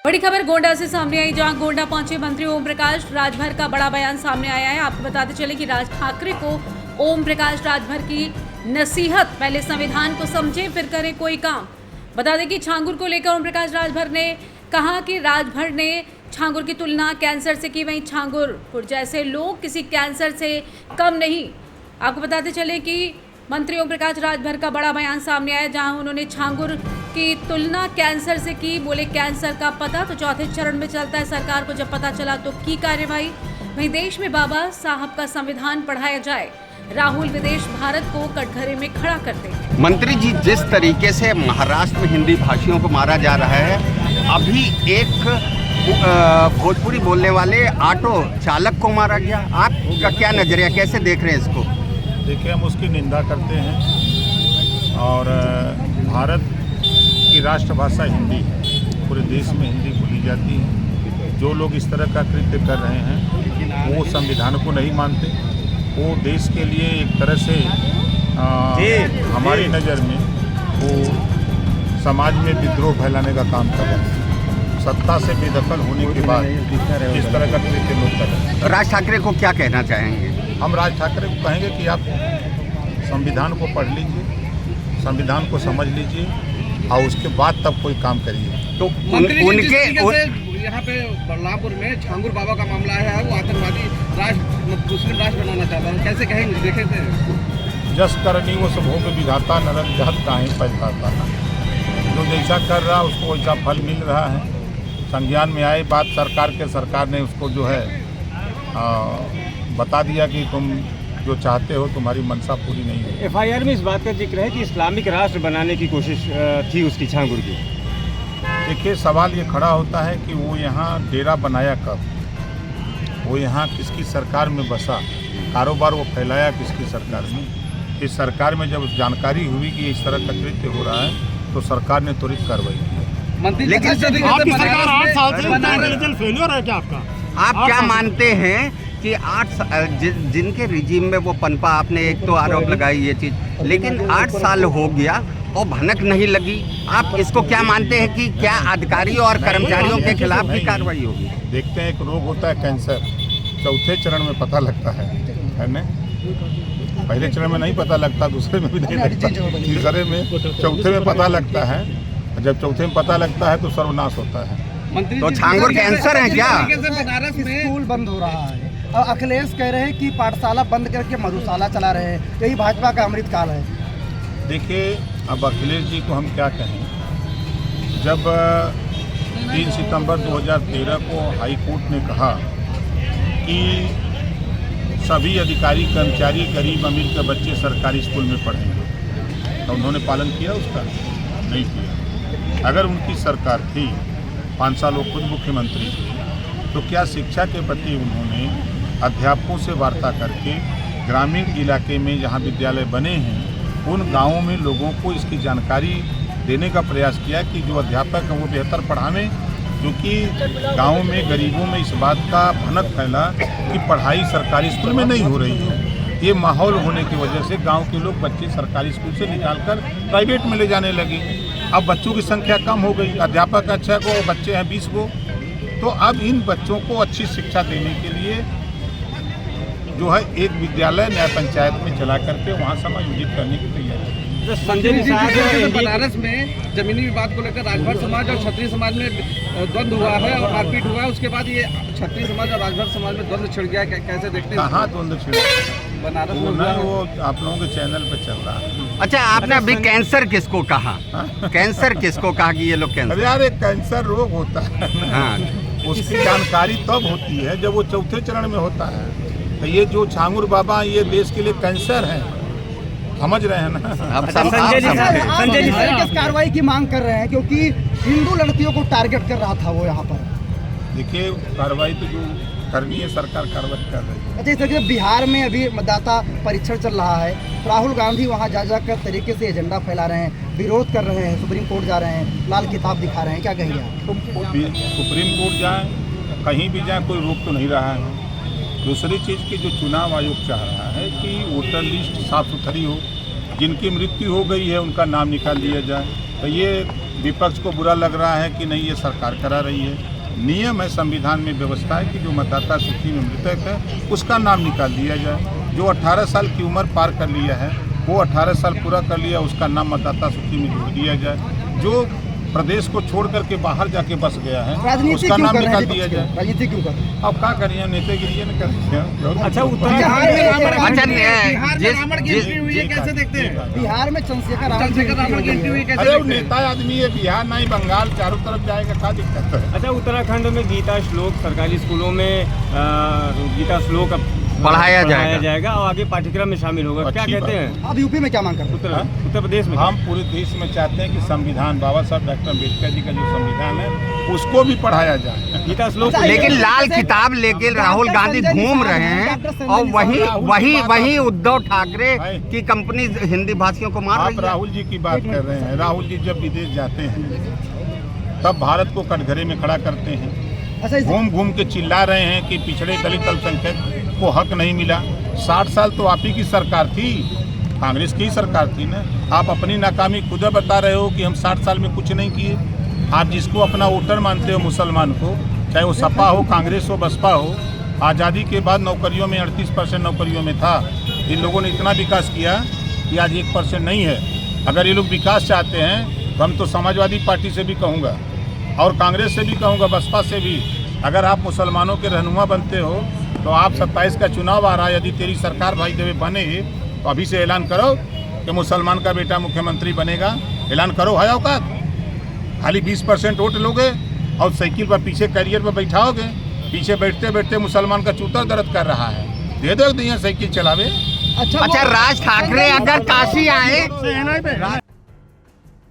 बड़ी खबर गोंडा से सामने आई, जहां गोंडा पहुंचे मंत्री ओम प्रकाश राजभर का बड़ा बयान सामने आया है। आपको बताते चले कि राज ठाकरे को ओम प्रकाश राजभर की नसीहत, पहले संविधान को समझें फिर करें कोई काम। बता दें कि छांगुर को लेकर ओम प्रकाश राजभर ने कहा कि राजभर ने छांगुर की तुलना कैंसर से की, वहीं छांगुर जैसे लोग किसी कैंसर से कम नहीं। आपको बताते चले कि मंत्री ओम प्रकाश राजभर का बड़ा बयान सामने आया, जहां उन्होंने छांगुर की तुलना कैंसर से की। बोले कैंसर का पता तो चौथे चरण में चलता है, सरकार को जब पता चला तो की कार्रवाई। वहीं देश में बाबा साहब का संविधान पढ़ाया जाए, राहुल विदेश भारत को कटघरे में खड़ा करते हैं। मंत्री जी, जिस तरीके से महाराष्ट्र में हिंदी भाषियों को मारा जा रहा है, अभी एक भोजपुरी बोलने वाले ऑटो चालक को मारा गया, आपका क्या नजरिया, कैसे देख रहे हैं इसको? देखिए, हम उसकी निंदा करते हैं और भारत की राष्ट्रभाषा हिंदी है, पूरे देश में हिंदी बोली जाती है। जो लोग इस तरह का कृत्य कर रहे हैं वो संविधान को नहीं मानते, वो देश के लिए एक तरह से हमारी नज़र में वो समाज में विद्रोह फैलाने का काम कर रहे हैं। सत्ता से बेदखल होने के बाद इस तरह का कृत्य लोग कर रहे हैं। राज ठाकरे को क्या कहना चाहेंगे? हम राज ठाकरे को कहेंगे कि आप संविधान को पढ़ लीजिए, संविधान को समझ लीजिए और उसके बाद तब कोई काम करिए। तो उनके यहाँ पे बल्लापुर में छांगुर बाबा का मामला है, वो आतंकवादी मुस्लिम राष्ट्र बनाना चाहता है, कैसे कहेंगे? देखे थे जस करनी वो सब भोग विधाता, नरक जहत काहे पछताता। जो जैसा कर रहा उसको वैसा फल मिल रहा है। संज्ञान में आए बात सरकार ने उसको जो है बता दिया कि तुम जो चाहते हो तुम्हारी मनसा पूरी नहीं है। एफआईआर में इस बात का जिक्र है कि इस्लामिक राष्ट्र बनाने की कोशिश थी उसकी, छांगुर की। देखिए, सवाल ये खड़ा होता है कि वो यहाँ डेरा बनाया कब, वो यहाँ किसकी सरकार में बसा, कारोबार वो फैलाया किसकी सरकार में। इस सरकार में जब जानकारी हुई कि इस तरह का कृत्य हो रहा है तो सरकार ने त्वरित कार्रवाई की। लेकिन आपकी सरकार 8 साल से इंटेलिजेंस फेलियर है क्या आपका? आप क्या मानते हैं कि 8 जिनके रिजीम में वो पनपा, आपने एक तो आरोप लगाई ये चीज़, लेकिन 8 साल हो गया और भनक नहीं लगी, आप इसको क्या मानते हैं कि क्या अधिकारियों और कर्मचारियों के खिलाफ भी कार्रवाई होगी? देखते हैं, एक रोग होता है कैंसर, चौथे चरण में पता लगता है ना। पहले चरण में नहीं पता लगता, दूसरे में भी नहीं लगता, तीसरे में, चौथे में पता लगता है। जब चौथे में पता लगता है तो सर्वनाश होता है। तो छांगुर कैंसर है क्या? बनारस में स्कूल बंद हो रहा है और अखिलेश कह रहे हैं कि पाठशाला बंद करके मधुशाला चला रहे हैं, यही भाजपा का अमृतकाल है। देखिए, अब अखिलेश जी को हम क्या कहें। जब 3 सितंबर 2013 को हाई कोर्ट ने कहा कि सभी अधिकारी कर्मचारी गरीब अमीर के बच्चे सरकारी स्कूल में पढ़ेंगे, तो उन्होंने पालन किया उसका? नहीं किया। अगर उनकी सरकार थी, 5 साल वो खुद मुख्यमंत्री थे, तो क्या शिक्षा के प्रति उन्होंने अध्यापकों से वार्ता करके ग्रामीण इलाके में जहाँ विद्यालय बने हैं उन गांवों में लोगों को इसकी जानकारी देने का प्रयास किया कि जो अध्यापक हैं वो बेहतर पढ़ावें? क्योंकि गाँव में गरीबों में इस बात का भनक फैला कि पढ़ाई सरकारी स्कूल में नहीं हो रही है। ये माहौल होने की वजह से गांव के लोग बच्चे सरकारी स्कूल से निकालकर प्राइवेट में ले जाने लगे। अब बच्चों की संख्या कम हो गई, अध्यापक 6 को, बच्चे हैं 20 को। तो अब इन बच्चों को अच्छी शिक्षा देने के लिए जो है एक विद्यालय न्याय पंचायत में चला करके वहाँ समायोजित करने की तैयारी है। बनारस में जमीनी विवाद को लेकर राजभर समाज और क्षत्रिय समाज में द्वंद्व हुआ है और मारपीट हुआ है, उसके बाद ये क्षत्रिय समाज और राजभर समाज में द्वंद्व छिड़ गया, कैसे देखते हैं? कहाँ द्वंद्व छिड़ गया? बनारस में वो आप लोगों के चैनल पे चल रहा है। अच्छा, आपने अभी कैंसर किसको कहा? कैंसर किसको कहा कि ये लोग कैंसर? अरे यार, एक कैंसर रोग होता है हाँ, उसकी जानकारी तब होती है जब वो चौथे चरण में होता है। तो ये जो छांगुर बाबा, ये देश के लिए कैंसर है, समझ रहे हैं ना? संजय जी किस कार्रवाई की मांग कर रहे हैं, क्योंकि हिंदू लड़कियों को टारगेट कर रहा था वो यहाँ पर? देखिए, कार्रवाई तो जो करनी है सरकार कार्रवाई कर रही है। अच्छा, इस तरीके बिहार में अभी मतदाता परीक्षण चल रहा है, राहुल गांधी वहाँ जा जाकर तरीके से एजेंडा फैला रहे हैं, विरोध कर रहे हैं, सुप्रीम कोर्ट जा रहे हैं, लाल किताब दिखा रहे हैं, क्या कहेंगे आप? सुप्रीम कोर्ट जाए, कहीं भी जाए, कोई रोक तो नहीं रहा है। दूसरी चीज़ की जो चुनाव आयोग चाह रहा है कि वोटर लिस्ट साफ सुथरी हो, जिनकी मृत्यु हो गई है उनका नाम निकाल दिया जाए। तो ये विपक्ष को बुरा लग रहा है कि नहीं ये सरकार करा रही है। नियम है, संविधान में व्यवस्था है कि जो मतदाता सूची में मृतक है उसका नाम निकाल दिया जाए। जो 18 साल की उम्र पार कर लिया है वो 18 साल पूरा कर लिया, उसका नाम मतदाता सूची में जोड़ दिया जाए। जो प्रदेश को छोड़ करके बाहर जाके बस गया है राजनीति उसका क्यों नाम कर रहे निकाल हैं दिया विपक्ष? जाए। राजनीति क्यों कर रहे हैं? अब क्या करिए, नेतागिरी न करिए। अच्छा बिहार कैसे देखते हैं? बिहार में चंद्रशेखर रावण की एंट्री हुई कैसे अरे वो देखते हैं? नेता आदमी है, बिहार नहीं बंगाल चारों तरफ जाएगा, क्या दिक्कत है। अच्छा, उत्तराखंड में गीता श्लोक सरकारी स्कूलों में गीता श्लोक अब पढ़ाया जाएगा और आगे पाठ्यक्रम में शामिल होगा। क्या अच्छी कहते बात। हैं अब यूपी में क्या मांग कर रहे हैं? उत्तर प्रदेश में? हम पूरे देश में चाहते हैं कि संविधान, बाबा साहब डॉक्टर अम्बेडकर जी का जो संविधान है उसको भी पढ़ाया जाए। गीता श्लोक अच्छा, लेकिन लाल किताब लेके राहुल गांधी घूम रहे हैं और वही उद्धव ठाकरे की कंपनी हिंदी भाषियों को मार रही आप है। राहुल जी की बात कर रहे हैं। राहुल जी जब विदेश जाते हैं तब भारत को कटघरे में खड़ा करते हैं, अच्छा घूम घूम के चिल्ला रहे हैं कि पिछड़े दलित अल्पसंख्यक को हक नहीं मिला। 60 साल तो आप ही की सरकार थी, कांग्रेस की ही सरकार थी ना। आप अपनी नाकामी खुद बता रहे हो कि हम 60 साल में कुछ नहीं किए। आप जिसको अपना वोटर मानते हो मुसलमान को, चाहे वो सपा हो, कांग्रेस हो, बसपा हो, आज़ादी के बाद नौकरियों में 38% नौकरियों में था। इन लोगों ने इतना विकास किया कि आज 1% नहीं है। अगर ये लोग विकास चाहते हैं तो हम तो समाजवादी पार्टी से भी कहूँगा और कांग्रेस से भी कहूँगा, बसपा से भी, अगर आप मुसलमानों के रहनुमा बनते हो तो आप 27 का चुनाव आ रहा है, यदि तेरी सरकार भाई देवे बने तो अभी से ऐलान करो कि मुसलमान का बेटा मुख्यमंत्री बनेगा। ऐलान करो, है औकात? खाली 20% वोट लोगे और साइकिल पर पीछे कैरियर पर बैठाओगे, पीछे बैठते बैठते मुसलमान का चूतर दर्द कर रहा है, दे दो साइकिल चलावे। अच्छा, राज ठाकरे अगर काशी आए